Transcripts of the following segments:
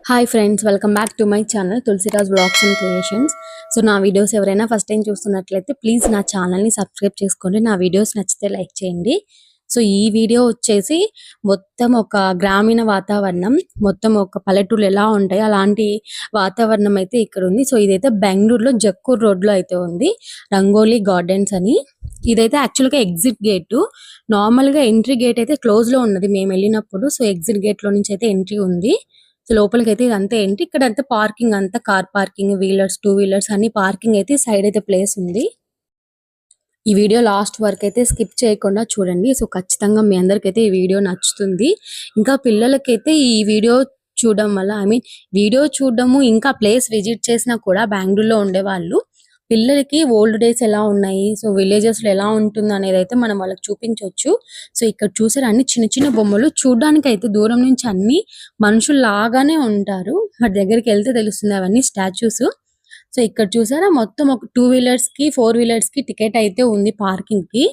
Hi friends, welcome back to my channel Tulasiraj vlogs and creations. So నా videos ఎవరైనా first time చూస్తున్నట్లయితే please నా ఛానల్ని సబ్స్క్రైబ్ చేసుకోండి. నా వీడియోస్ నచ్చితే లైక్ చేయండి. సో ఈ వీడియో వచ్చేసి మొత్తం ఒక గ్రామీణ వాతావరణం, మొత్తం ఒక పల్లెటూరు ఎలా ఉంటాయి అలాంటి వాతావరణం అయితే ఇక్కడ ఉంది. సో ఇదైతే బెంగళూరులో జక్కూర్ రోడ్లో అయితే ఉంది, రంగోలీ గార్డెన్స్ అని. ఇదైతే యాక్చువల్గా ఎగ్జిట్ గేటు. నార్మల్గా ఎంట్రీ గేట్ అయితే క్లోజ్లో ఉన్నది మేము వెళ్ళినప్పుడు. సో ఎగ్జిట్ గేట్లో నుంచి అయితే ఎంట్రీ ఉంది. సో లోపలికి అయితే ఇదంతా ఏంటి, ఇక్కడ అంతా పార్కింగ్, అంతా car parking, wheelers, two wheelers అన్ని పార్కింగ్ అయితే సైడ్ అయితే ప్లేస్ ఉంది. ఈ వీడియో లాస్ట్ వరకు అయితే స్కిప్ చేయకుండా చూడండి. సో ఖచ్చితంగా మీ అందరికైతే ఈ వీడియో నచ్చుతుంది. ఇంకా పిల్లలకైతే ఈ వీడియో చూడడం వల్ల వీడియో చూడడము ఇంకా ప్లేస్ విజిట్ చేసినా కూడా బెంగళూరులో ఉండేవాళ్ళు పిల్లలకి ఓల్డ్ డేస్ ఎలా ఉన్నాయి, సో విలేజెస్ లో ఎలా ఉంటుంది అనేది అయితే మనం వాళ్ళకి చూపించవచ్చు. సో ఇక్కడ చూసారు అన్ని చిన్న చిన్న బొమ్మలు, చూడడానికి అయితే దూరం నుంచి అన్ని మనుషులు లాగానే ఉంటారు, మరి దగ్గరికి వెళ్తే తెలుస్తుంది అవన్నీ స్టాచ్యూస్. సో ఇక్కడ చూసారా మొత్తం ఒక టూ వీలర్స్ కి, ఫోర్ వీలర్స్ కి టికెట్ అయితే ఉంది పార్కింగ్ కి.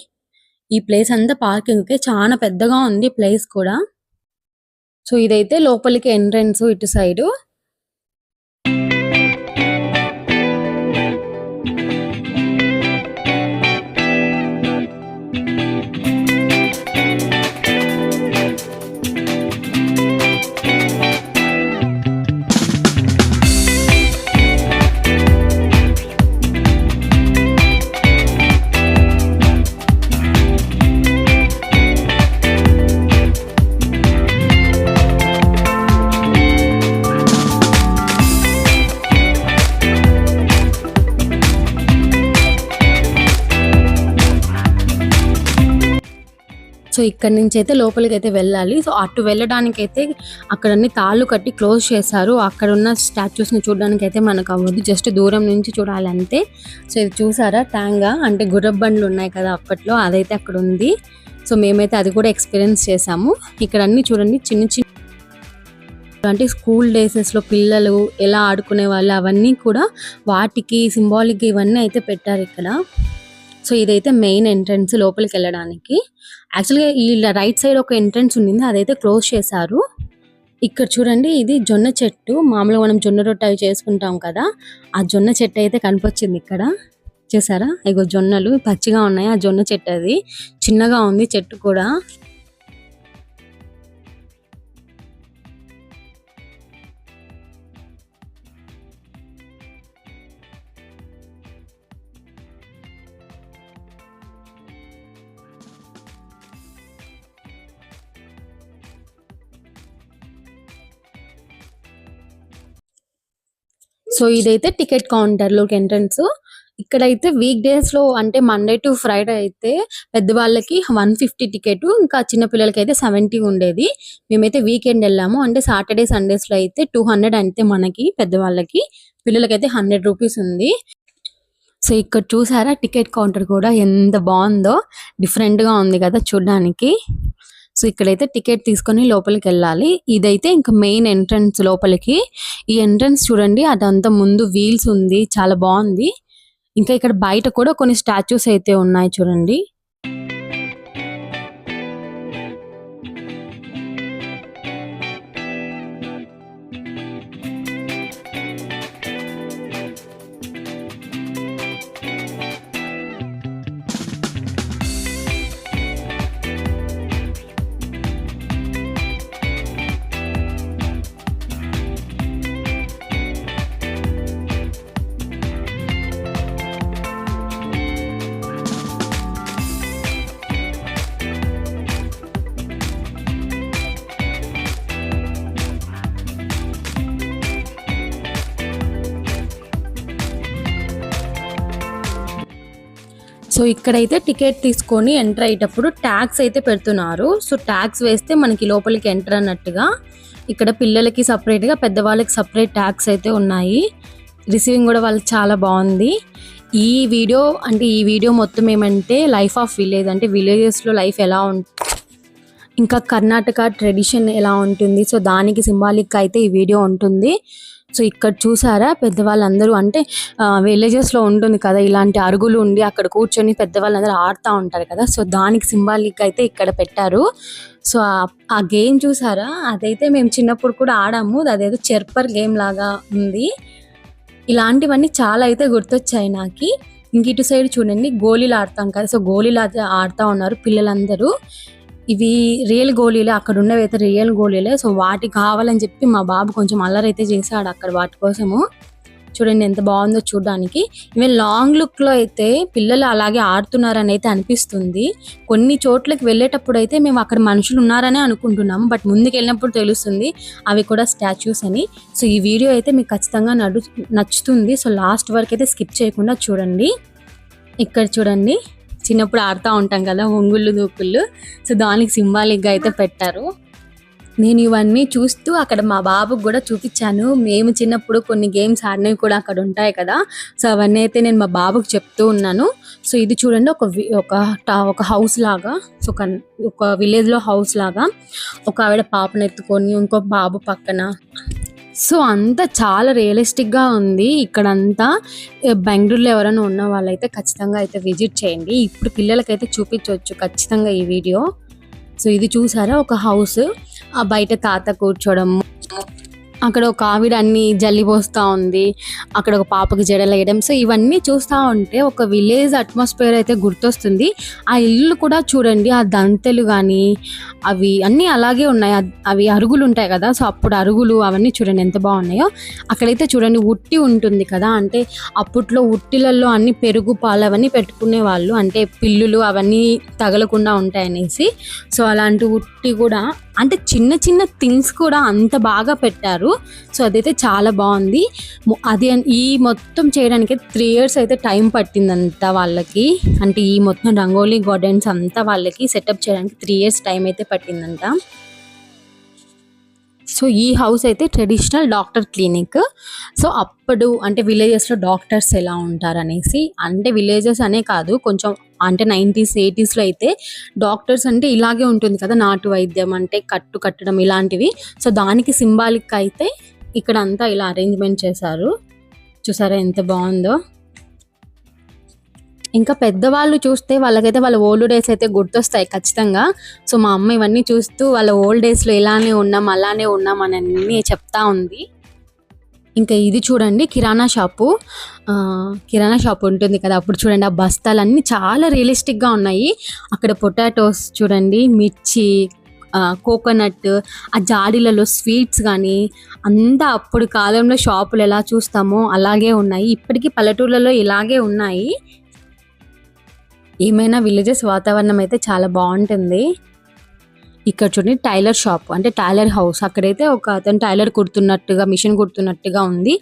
ఈ ప్లేస్ అంతా పార్కింగ్ కి చాలా పెద్దగా ఉంది ప్లేస్ కూడా. సో ఇదైతే లోపలికి ఎంట్రన్స్ ఇటు సైడ్. సో ఇక్కడ నుంచి అయితే లోపలికి అయితే వెళ్ళాలి. సో అటు వెళ్ళడానికి అయితే అక్కడ అన్ని తాళ్ళు కట్టి క్లోజ్ చేశారు. అక్కడ ఉన్న స్టాచ్యూస్ ని చూడడానికి అయితే మనకు అవ్వదు, జస్ట్ దూరం నుంచి చూడాలి అంతే. సో ఇది చూసారా టాంగా, అంటే గుర్రపు బండ్లు ఉన్నాయి కదా అప్పట్లో, అదైతే అక్కడ ఉంది. సో మేమైతే అది కూడా ఎక్స్పీరియన్స్ చేసాము. ఇక్కడ అన్ని చూడండి చిన్న చిన్న, అంటే స్కూల్ డేసెస్ లో పిల్లలు ఎలా ఆడుకునే వాళ్ళు అవన్నీ కూడా వాటికి సింబాలిక్ ఇవన్నీ అయితే పెట్టారు ఇక్కడ. సో ఇదైతే మెయిన్ ఎంట్రన్స్ లోపలికి వెళ్ళడానికి. యాక్చువల్గా ఈ రైట్ సైడ్ ఒక ఎంట్రన్స్ ఉండింది, అదైతే క్లోజ్ చేశారు. ఇక్కడ చూడండి ఇది జొన్న చెట్టు, మామూలుగా మనం జొన్న రొట్టె అవి చేసుకుంటాం కదా, ఆ జొన్న చెట్టు అయితే కనిపించింది ఇక్కడ. చూసారా ఇగో జొన్నలు పచ్చిగా ఉన్నాయి, ఆ జొన్న చెట్టు అది చిన్నగా ఉంది చెట్టు కూడా. సో ఇదైతే టికెట్ కౌంటర్ లోకి ఎంట్రన్స్. ఇక్కడైతే వీక్ డేస్ లో, అంటే మండే టు ఫ్రైడే అయితే పెద్దవాళ్ళకి 150 టికెట్, ఇంకా చిన్న పిల్లలకి అయితే 70 ఉండేది. మేమైతే వీకెండ్ వెళ్ళాము, అంటే సాటర్డే సండేస్ లో అయితే 200 అంతే మనకి పెద్దవాళ్ళకి, పిల్లలకైతే 100 రూపీస్ ఉంది. సో ఇక్కడ చూసారా టికెట్ కౌంటర్ కూడా ఎంత బాగుందో, డిఫరెంట్ గా ఉంది కదా చూడడానికి. సో ఇక్కడైతే టికెట్ తీసుకొని లోపలికి వెళ్ళాలి. ఇదైతే ఇంకా మెయిన్ ఎంట్రన్స్ లోపలికి. ఈ ఎంట్రన్స్ చూడండి అదంతా ముందు వీల్స్ ఉంది, చాలా బాగుంది. ఇంకా ఇక్కడ బయట కూడా కొన్ని స్టాచ్యూస్ అయితే ఉన్నాయి చూడండి. సో ఇక్కడైతే టికెట్ తీసుకొని ఎంటర్ అయ్యేటప్పుడు ట్యాక్స్ అయితే పెడుతున్నారు. సో ట్యాక్స్ వేస్తే మనకి లోపలికి ఎంటర్ అన్నట్టుగా. ఇక్కడ పిల్లలకి సపరేట్ గా, పెద్దవాళ్ళకి సపరేట్ ట్యాక్స్ అయితే ఉన్నాయి. రిసీవింగ్ కూడా వాళ్ళకి చాలా బాగుంది. ఈ వీడియో మొత్తం ఏమంటే లైఫ్ ఆఫ్ విలేజ్, అంటే విలేజెస్ లో లైఫ్ ఎలా ఉంటుంది, ఇంకా కర్ణాటక ట్రెడిషన్ ఎలా ఉంటుంది, సో దానికి సింబాలిక్ అయితే ఈ వీడియో ఉంటుంది. సో ఇక్కడ చూసారా పెద్దవాళ్ళందరూ అంటే విలేజెస్లో ఉంటుంది కదా ఇలాంటి అరుగులు ఉండి అక్కడ కూర్చొని పెద్దవాళ్ళందరూ ఆడుతూ ఉంటారు కదా. సో దానికి సింబాలిక్ అయితే ఇక్కడ పెట్టారు. సో ఆ గేమ్ చూసారా, అదైతే మేము చిన్నప్పుడు కూడా ఆడాము. అదేదో చెర్పర్ గేమ్ లాగా ఉంది. ఇలాంటివన్నీ చాలా అయితే గుర్తొచ్చాయి నాకు. ఇంక ఇటు సైడ్ చూడండి గోళీలు ఆడతాం కదా. సో గోళీలు ఆడుతూ ఉన్నారు పిల్లలందరూ. ఇవి రియల్ గోళీలే, అక్కడ ఉన్నవి అయితే రియల్ గోళీలే. సో వాటి కావాలని చెప్పి మా బాబు కొంచెం అల్లరి అయితే చేశాడు అక్కడ వాటి కోసము. చూడండి ఎంత బాగుందో చూడడానికి. ఈవెన్ లాంగ్ లుక్ లో అయితే పిల్లలు అలాగే ఆడుతున్నారని అయితే అనిపిస్తుంది. కొన్ని చోట్లకి వెళ్ళేటప్పుడు అయితే మేము అక్కడ మనుషులు ఉన్నారనే అనుకుంటున్నాము, బట్ ముందుకు వెళ్ళినప్పుడు తెలుస్తుంది అవి కూడా స్టాచ్యూస్ అని. సో ఈ వీడియో అయితే మీకు ఖచ్చితంగా నచ్చుతుంది. సో లాస్ట్ వరకు అయితే స్కిప్ చేయకుండా చూడండి. ఇక్కడ చూడండి చిన్నప్పుడు ఆడుతూ ఉంటాం కదా ఒంగుళ్ళు దూకుళ్ళు. సో దానికి సింబాలిక్గా అయితే పెట్టారు. నేను ఇవన్నీ చూస్తూ అక్కడ మా బాబుకి కూడా చూపించాను. మేము చిన్నప్పుడు కొన్ని గేమ్స్ ఆడినవి కూడా అక్కడ ఉంటాయి కదా. సో అవన్నీ అయితే నేను మా బాబుకి చెప్తూ ఉన్నాను. సో ఇది చూడండి ఒక హౌస్ లాగా, సో ఒక విలేజ్లో హౌస్ లాగా ఒక ఆవిడ పాపను ఎత్తుకొని ఇంకో బాబు పక్కన. సో అంతా చాలా రియలిస్టిక్గా ఉంది. ఇక్కడంతా బెంగళూరులో ఎవరైనా ఉన్న వాళ్ళైతే ఖచ్చితంగా అయితే విజిట్ చేయండి. ఇప్పుడు పిల్లలకైతే చూపించవచ్చు ఖచ్చితంగా ఈ వీడియో. సో ఇది చూసారా ఒక హౌస్, ఆ బయట తాత కూర్చోవడం, అక్కడ ఒక ఆవిడ అన్ని జల్లి పోస్తూ ఉంది, అక్కడ ఒక పాపకి జడలు వేయడం. సో ఇవన్నీ చూస్తూ ఉంటే ఒక విలేజ్ అట్మాస్ఫియర్ అయితే గుర్తొస్తుంది. ఆ ఇల్లు కూడా చూడండి, ఆ దంతెలు కానీ అవి అన్నీ అలాగే ఉన్నాయి. అవి అరుగులు ఉంటాయి కదా. సో అప్పుడు అరుగులు అవన్నీ చూడండి ఎంత బాగున్నాయో. అక్కడైతే చూడండి ఉట్టి ఉంటుంది కదా, అంటే అప్పట్లో ఉట్టిలలో అన్ని పెరుగు పాలు అవన్నీ పెట్టుకునే వాళ్ళు, అంటే పిల్లులు అవన్నీ తగలకుండా ఉంటాయనేసి. సో అలాంటి ఉట్టి కూడా అంటే చిన్న చిన్న థింగ్స్ కూడా అంత బాగా పెట్టారు. సో అదైతే చాలా బాగుంది. అది ఈ మొత్తం చేయడానికి 3 years అయితే టైం పట్టిందంతా వాళ్ళకి. అంటే ఈ మొత్తం రంగోలీ గార్డెన్స్ అంతా వాళ్ళకి సెటప్ చేయడానికి 3 years టైం అయితే పట్టిందంట. సో ఈ హౌస్ అయితే ట్రెడిషనల్ డాక్టర్ క్లినిక్. సో అప్పుడు అంటే విలేజెస్లో డాక్టర్స్ ఎలా ఉంటారనేసి, అంటే విలేజెస్ అనే కాదు కొంచెం అంటే 90s 80sలో అయితే డాక్టర్స్ అంటే ఇలాగే ఉంటుంది కదా, నాటు వైద్యం అంటే కట్టడం ఇలాంటివి. సో దానికి సింబాలిక్ అయితే ఇక్కడ అంతా ఇలా అరేంజ్మెంట్ చేశారు. చూసారా ఎంత బాగుందో. ఇంకా పెద్దవాళ్ళు చూస్తే వాళ్ళకైతే వాళ్ళ ఓల్డ్ డేస్ అయితే గుర్తొస్తాయి ఖచ్చితంగా. సో మా అమ్మ ఇవన్నీ చూస్తూ వాళ్ళ ఓల్డ్ డేస్లో ఇలానే ఉన్నాం అలానే ఉన్నాం అని అన్నీ చెప్తా ఉంది. ఇంకా ఇది చూడండి కిరాణా షాపు ఉంటుంది కదా. అప్పుడు చూడండి ఆ బస్తాలన్నీ చాలా రియలిస్టిక్గా ఉన్నాయి. అక్కడ పొటాటోస్ చూడండి, మిర్చి, కోకోనట్, ఆ జాడీలలో స్వీట్స్ కానీ అంతా అప్పుడు కాలంలో షాపులు ఎలా చూస్తామో అలాగే ఉన్నాయి. ఇప్పటికీ పల్లెటూర్లలో ఇలాగే ఉన్నాయి. ఏమైనా విలేజెస్ వాతావరణం అయితే చాలా బాగుంటుంది. ఇక్కడ చూడండి టైలర్ షాప్ అంటే టైలర్ హౌస్. అక్కడైతే ఒక అతను టైలర్ కుడుతున్నట్టుగా మిషన్ కుడుతున్నట్టుగా ఉంది.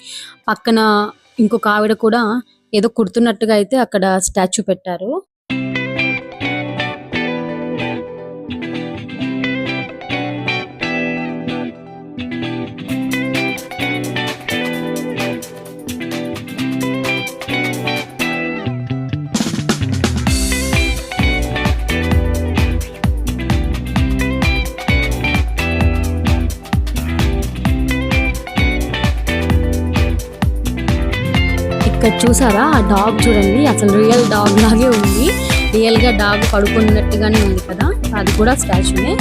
పక్కన ఇంకొక ఆవిడ కూడా ఏదో కుడుతున్నట్టుగా అయితే అక్కడ స్టాచ్యూ పెట్టారు. ఇక్కడ చూసారా ఆ డాగ్ చూడండి, అసలు రియల్ డాగ్ లాగే ఉంది. రియల్గా డాగ్ పడుకున్నట్టుగానే ఉంది కదా, అది కూడా స్టాచ్యూనే.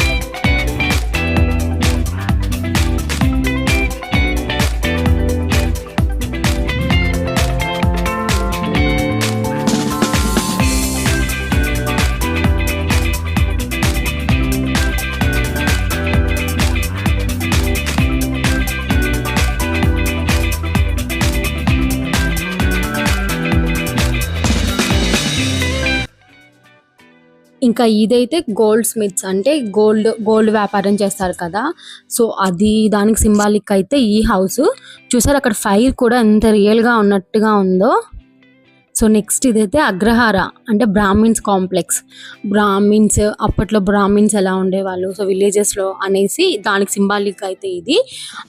ఇంకా ఇదైతే గోల్డ్ స్మిత్స్ అంటే గోల్డ్ వ్యాపారం చేస్తారు కదా. సో అది దానికి సింబాలిక్ అయితే ఈ హౌస్. చూసారు అక్కడ ఫైర్ కూడా ఎంత రియల్గా ఉన్నట్టుగా ఉందో. సో నెక్స్ట్ ఇదైతే అగ్రహార అంటే బ్రాహ్మిన్స్ కాంప్లెక్స్. అప్పట్లో బ్రాహ్మిన్స్ ఎలా ఉండేవాళ్ళు సో విలేజెస్లో అనేసి దానికి సింబాలిక్ అయితే ఇది.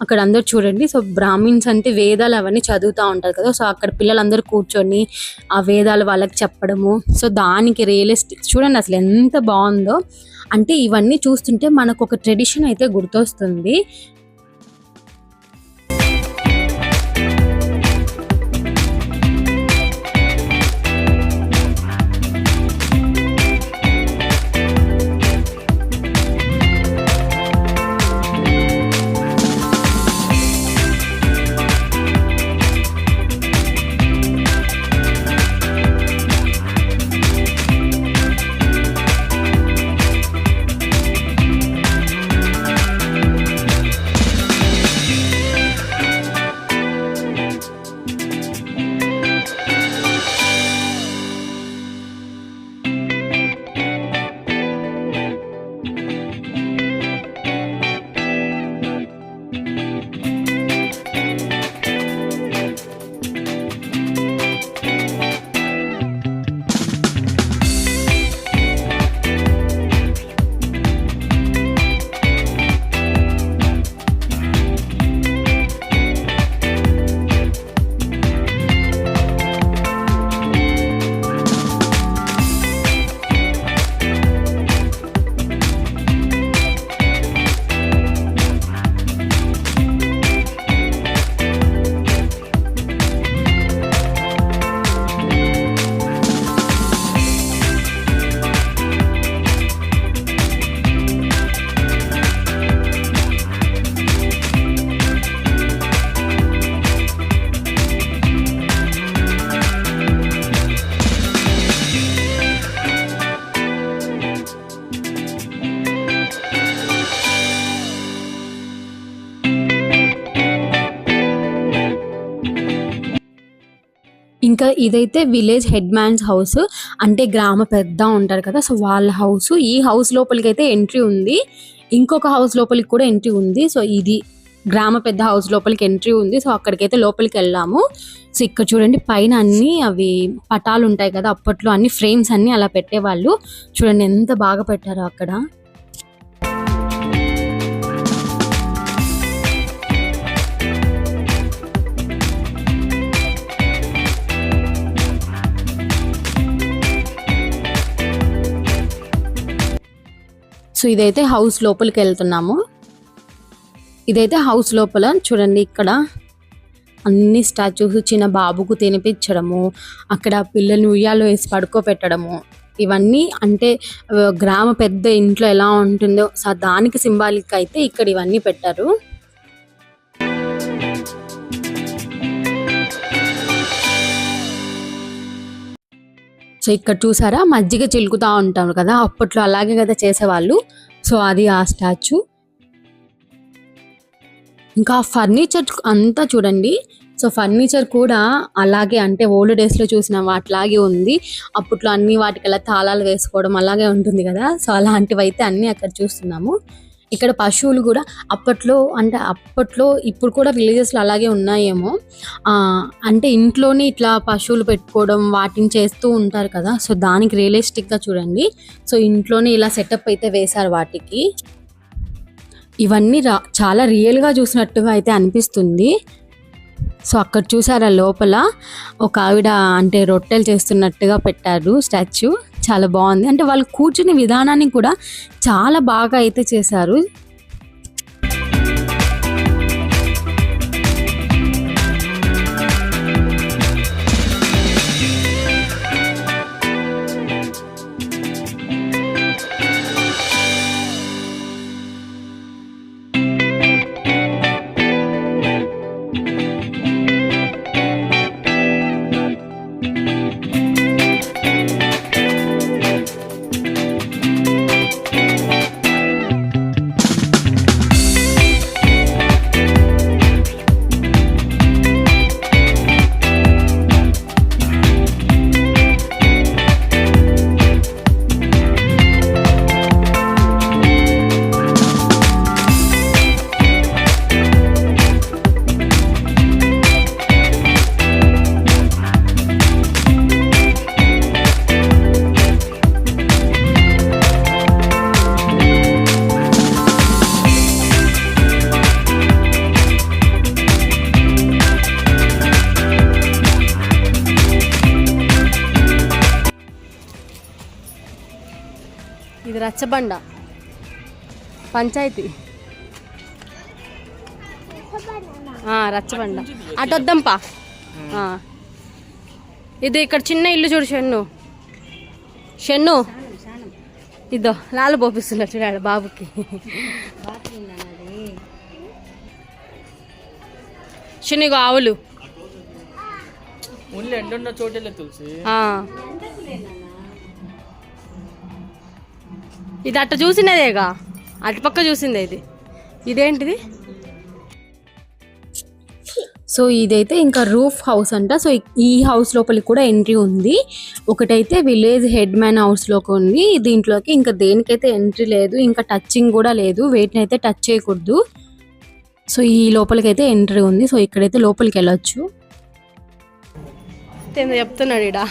అక్కడ అందరు చూడండి, సో బ్రాహ్మిన్స్ అంటే వేదాలు అవన్నీ చదువుతూ ఉంటారు కదా. సో అక్కడ పిల్లలందరూ కూర్చొని ఆ వేదాలు వాళ్ళకి చెప్పడము. సో దానికి రియలిస్టిక్ చూడండి అసలు ఎంత బాగుందో. అంటే ఇవన్నీ చూస్తుంటే మనకు ఒక ట్రెడిషన్ అయితే గుర్తొస్తుంది. ఇంకా ఇదైతే విలేజ్ హెడ్ మ్యాన్స్ హౌస్, అంటే గ్రామ పెద్ద ఉంటారు కదా, సో వాళ్ళ హౌస్. ఈ హౌస్ లోపలికి అయితే ఎంట్రీ ఉంది, ఇంకొక హౌస్ లోపలికి కూడా ఎంట్రీ ఉంది. సో ఇది గ్రామ పెద్ద హౌస్ లోపలికి ఎంట్రీ ఉంది. సో అక్కడికైతే లోపలికి వెళ్ళాము. సో ఇక్కడ చూడండి పైన అన్ని అవి పటాలు ఉంటాయి కదా, అప్పట్లో అన్ని ఫ్రేమ్స్ అన్ని అలా పెట్టేవాళ్ళు. చూడండి ఎంత బాగా పెట్టారో అక్కడ. సో ఇదైతే హౌస్ లోపలికి వెళ్తున్నాము. ఇదైతే హౌస్ లోపల చూడండి, ఇక్కడ అన్ని స్టాచ్యూస్, చిన్న బాబుకు తినిపించడము, అక్కడ పిల్లల్ని ఉయ్యాలో వేసి పడుకోబెట్టడము, ఇవన్నీ అంటే గ్రామ పెద్ద ఇంట్లో ఎలా ఉంటుందో సో దానికి సింబాలిక్ అయితే ఇక్కడ ఇవన్నీ పెట్టారు. సో ఇక్కడ చూసారా మజ్జిగ చిలుకుతా ఉంటారు కదా, అప్పట్లో అలాగే కదా చేసేవాళ్ళు. సో అది ఆ స్టాచ్యూ. ఇంకా ఫర్నిచర్ అంతా చూడండి. సో ఫర్నిచర్ కూడా అలాగే, అంటే ఓల్డ్ డేస్లో చూసిన వాటిలాగే ఉంది. అప్పట్లో అన్ని వాటికి అలా తాళాలు వేసుకోవడం అలాగే ఉంటుంది కదా, సో అలాంటివి అయితే అన్నీ అక్కడ చూస్తున్నాము. ఇక్కడ పశువులు కూడా అప్పట్లో, అంటే అప్పట్లో ఇప్పుడు కూడా విలేజెస్లో అలాగే ఉన్నాయేమో, అంటే ఇంట్లోనే ఇట్లా పశువులు పెట్టుకోవడం వాటిని చేస్తూ ఉంటారు కదా, సో దానికి రియలిస్టిక్గా చూడండి. సో ఇంట్లోనే ఇలా సెటప్ అయితే వేశారు వాటికి. ఇవన్నీ చాలా రియల్గా చూసినట్టుగా అయితే అనిపిస్తుంది. సో అక్కడ చూసారా లోపల ఒక ఆవిడ అంటే రొట్టెలు చేస్తున్నట్టుగా పెట్టారు స్టాచ్యూ, చాలా బాగుంది. అంటే వాళ్ళు కూర్చునే విధానాన్ని కూడా చాలా బాగా అయితే చేశారు. ఇది రచ్చబండ పంచాయతీ, రచ్చబండ. అటు వద్దాంపా. ఇది ఇక్కడ చిన్న ఇల్లు చూడు షెన్ను ఇద్దో లాలు పోపిస్తున్నా చూడాడు బాబుకి. చిన్నగా ఆవులు ఇది అట్ట చూసినదేగా, అటుపక్క చూసిందే ఇది. ఇదేంటిది? సో ఇదైతే ఇంకా రూఫ్ హౌస్ అంట. సో ఈ హౌస్ లోపలికి కూడా ఎంట్రీ ఉంది. ఒకటైతే విలేజ్ హెడ్ మ్యాన్ హౌస్ లోకి ఉంది, దీంట్లోకి ఇంకా దేనికైతే ఎంట్రీ లేదు, ఇంకా టచింగ్ కూడా లేదు, వేటిని అయితే టచ్ చేయకూడదు. సో ఈ లోపలికి అయితే ఎంట్రీ ఉంది. సో ఇక్కడైతే లోపలికి వెళ్ళొచ్చు. చెప్తున్నాడు ఇడా.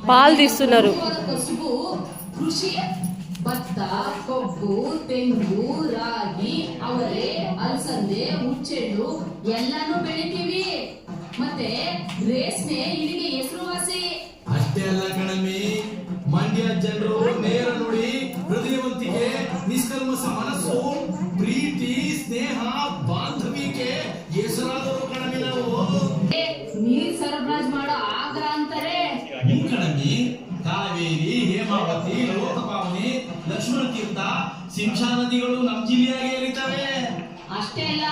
పాలు తీస్తున్నారు. ಭತ್ತ, ಕಬ್ಬು, ತೆಂಗು, ರಾಗಿ, ಅವರೆ, ಅಲಸಂದೆ, ಹುಚ್ಚೆಳ್ಳು ಎಲ್ಲಾನು ಬೆಳಿತೀವಿ. ಮತ್ತೆ ರೇಷ್ಮೆ ಇಲ್ಲಿಗೆ ಹೆಸರುವಾಸಿ. ಅಷ್ಟೇ ಅಲ್ಲ ಕಣಮಿ, ಮಂಡ್ಯ ಜನರು ನೇರ ನುಡಿ, ಹೃದಯವಂತಿಕೆ, ನಿಷ್ಕಲ್ಮಶ ಮನಸ್ಸು, ಪ್ರೀತಿ, ಸ್ನೇಹ, ಬಾಂಧವ್ಯಕ್ಕೆ ಹೆಸರಾದವರು ಕಣಮಿ ನಾವು. ನೀರ್ ಸರಬರಾಜು ಮಾಡೋ ಆಗ್ರಹ ಅಂತಾರೆ ಕಣಮಿ. ಕಾವೇರಿ, ಹೇಮಾವತಿ, ಲೋಕಪಾವನಿ, ಲಕ್ಷ್ಮಣ ತೀರ್ಥ, ಶಿಂಷಾ ನದಿಗಳು ನಮ್ಮ ಜಿಲ್ಲೆಯಾಗೆ ಹರಿತವೆ. ಅಷ್ಟೇ ಅಲ್ಲ,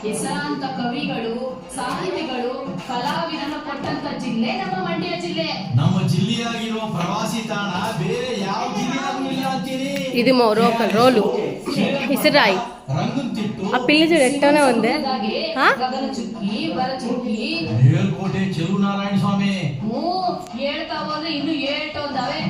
ಹೆಸರಾಂತ ಕವಿಗಳು, ಸಾಹಿತಿಗಳು, ಕಲಾವಿದರು ಕೊಟ್ಟಂತ ಜಿಲ್ಲೆ ನಮ್ಮ ಮಂಡ್ಯ ಜಿಲ್ಲೆ. ನಮ್ಮ ಜಿಲ್ಲೆಯಾಗಿರುವ ಪ್ರವಾಸಿ ತಾಣ ಬೇರೆ ಯಾವ ಜಿಲ್ಲೆಯಾಗೂ ಇಲ್ಲ ಅಂತೀನಿ. ఇది రోలు ఇసురాయి ఆ పిల్లి చూడు ఎట్టనే ఉంది. ಗಗನ ಚುಕ್ಕಿ, ಬರ ಚುಕ್ಕಿ, ಮೇಲ್ಕೋಟೆ ಚೆಲುವ ನಾರಾಯಣ ಸ್ವಾಮಿ. ಹೇಳ್ತಾ ಹೋದ್ರೆ ಇನ್ನು ಏಟೊಂದವೆ.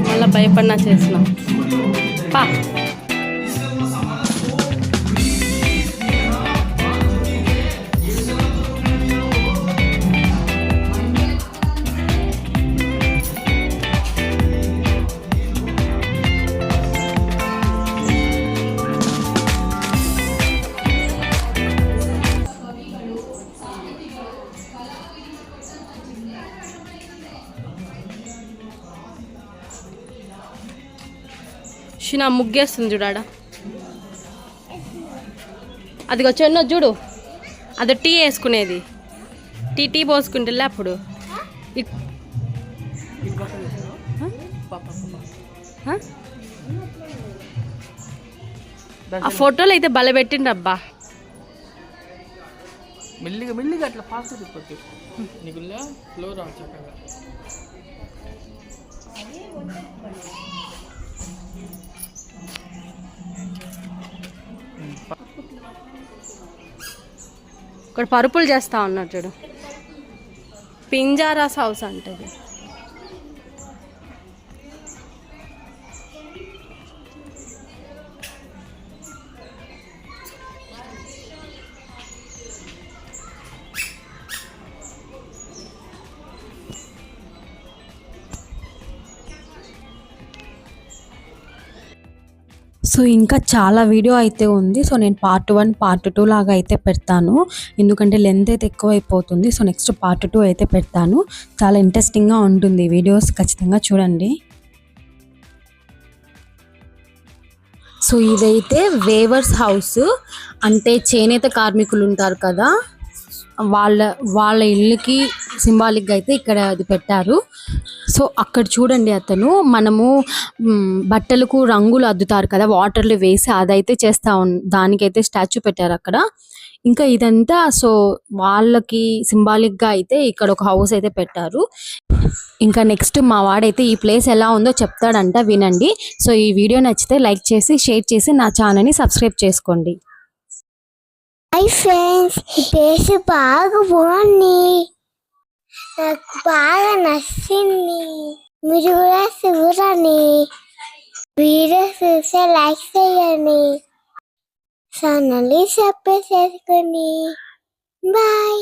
మళ్ళీ భయపడినా చేసిన పా. నా ముగ్గేస్తుంది చూడాడ. అది వచ్చి చూడు, అది టీ వేసుకునేది. టీ పోసుకుంటే అప్పుడు ఆ ఫోటోలు అయితే బల పెట్టిండ్రబ్బా. మెల్లిగా మెల్లిగా అట్లా ఫాస్ట్ తిప్పొద్దు, నీకు ఫ్లో రావు చక్కగా. ఇక్కడ పరుపులు చేస్తా ఉన్నారు చూడు, పింజారాస్ హౌస్ అంటది. సో ఇంకా చాలా వీడియో అయితే ఉంది. సో నేను పార్ట్ 1 పార్ట్ 2 లాగా అయితే పెడతాను, ఎందుకంటే లెంత్ అయితే ఎక్కువ అయిపోతుంది. సో నెక్స్ట్ పార్ట్ 2 అయితే పెడతాను. చాలా ఇంట్రెస్టింగ్గా ఉంటుంది వీడియోస్, ఖచ్చితంగా చూడండి. సో ఇదైతే వేవర్స్ హౌస్, అంటే చేనేత కార్మికులు ఉంటారు కదా, వాళ్ళ ఇల్లుకి సింబాలిక్గా అయితే ఇక్కడ అది పెట్టారు. సో అక్కడ చూడండి, అతను మనము బట్టలకు రంగులు అద్దుతారు కదా వాటర్లో వేసి, అదైతే దానికైతే స్టాచ్యూ పెట్టారు అక్కడ. ఇంకా ఇదంతా సో వాళ్ళకి సింబాలిక్గా అయితే ఇక్కడ ఒక హౌస్ అయితే పెట్టారు. ఇంకా నెక్స్ట్ మా వాడైతే ఈ ప్లేస్ ఎలా ఉందో చెప్తాడంట, వినండి. సో ఈ వీడియో నచ్చితే లైక్ చేసి షేర్ చేసి నా ఛానల్ని సబ్స్క్రైబ్ చేసుకోండి. హాయ్ ఫ్రెండ్స్, ఈ ప్లేస్ బాగా బాగుంది, నాకు బాగా నచ్చింది. మీరు కూడా చూడండి, వీడియో చూస్తే లైక్ చేయండి, ఛానల్ని సబ్స్క్రైబ్ చేసుకోండి. బాయ్.